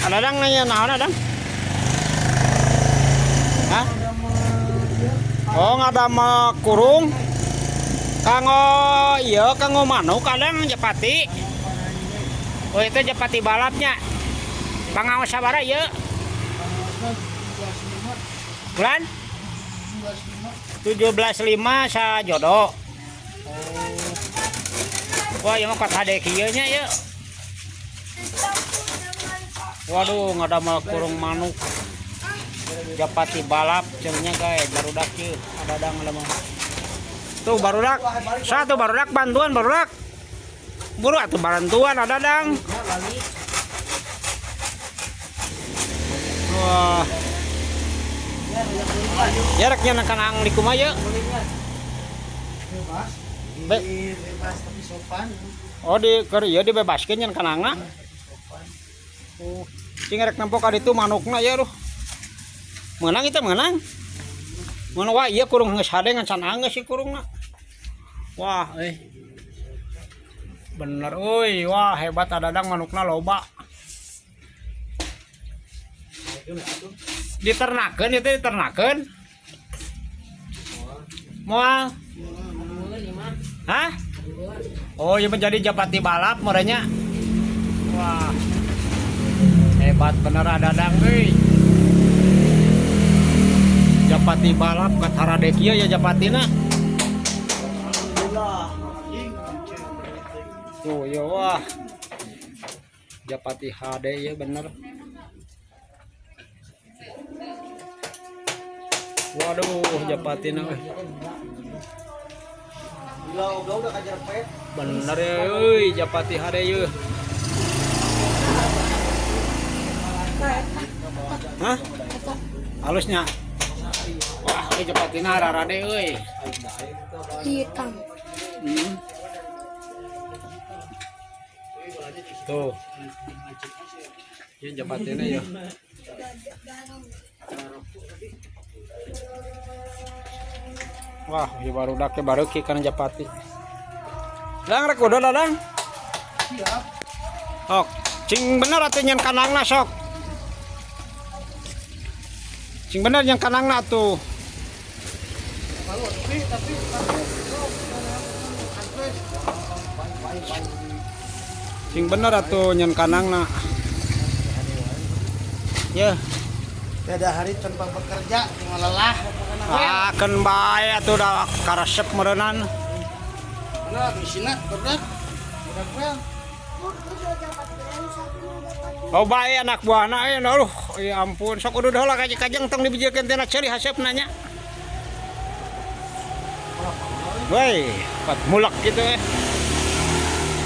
Ada dang nanya naon adang? Hah? Oh ngadama kurung. Kanggo iya kanggo manuk kadang Japati. Oh itu Japati balapnya. Pangaos sabara ieu? Bulan 17.5 sajodo. Wah, ieu mah kot hade kieu nya ieu. Waduh, ngadamel kurung manuk. Japati balap cenanya guys, barudak ieu. Adadang lemah. Tuh barudak. Satu barudak bantuan barudak. Buru atuh bantuan adadang. Wah. Jaraknya nang kanang di kumaha Bebas tapi sopan. Oh di keur ieu dibebaskeun nya kanangna. Oh, cing rek nempo ka ditu manukna ya ruh. Meunang itu meunang. Mun wah ieu kurung geus hade ngan can anggeus si kurungna. Wah, bener euy, wah hebat adadang manukna loba. Diternakeun itu diternakeun. Moal. Hah? Oh, ieu menjadi Japati balap merenya. Wah. Hebat bener adadang euy. Japati balap katarade kieu ya Japatina. Tuh ya wah. Japati HD ya bener. Waduh, Japatina euy. Udah kajar pet. Bener ya euy, Japati HD ye. Hah? Halusnya. Wah, ini Japatina rarade euy. Hitam. Tuh. Ini Japatina ya. Wah, ieu barudak teh bareuki kana Japati. Dang rek udah dadang. Siap. Ok, cing bener atuh nyen kanangna sok. Cing bener yang kanangna tuh. Kalau tapi Cing bener atuh nyen kanangna. Ya, tiada hari tanpa bekerja, cuma lelah. akeun bae atuh da karesep meureunnan. Mana mesinna berat. Berat well. Oh bae anak buahna aduh, ya ampun sok udah heula kajeng tong dibijikeun tina ceuli hasepna nya. Woi, pat mulak gitu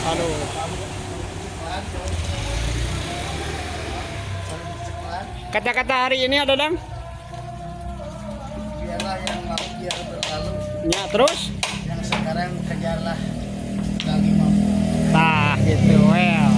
Aduh. Kata-kata hari ini ada dang? Biarlah yang lalu biar berlalu. Ya terus? Yang sekarang kejarlah lagi mampu. Tah gitu well.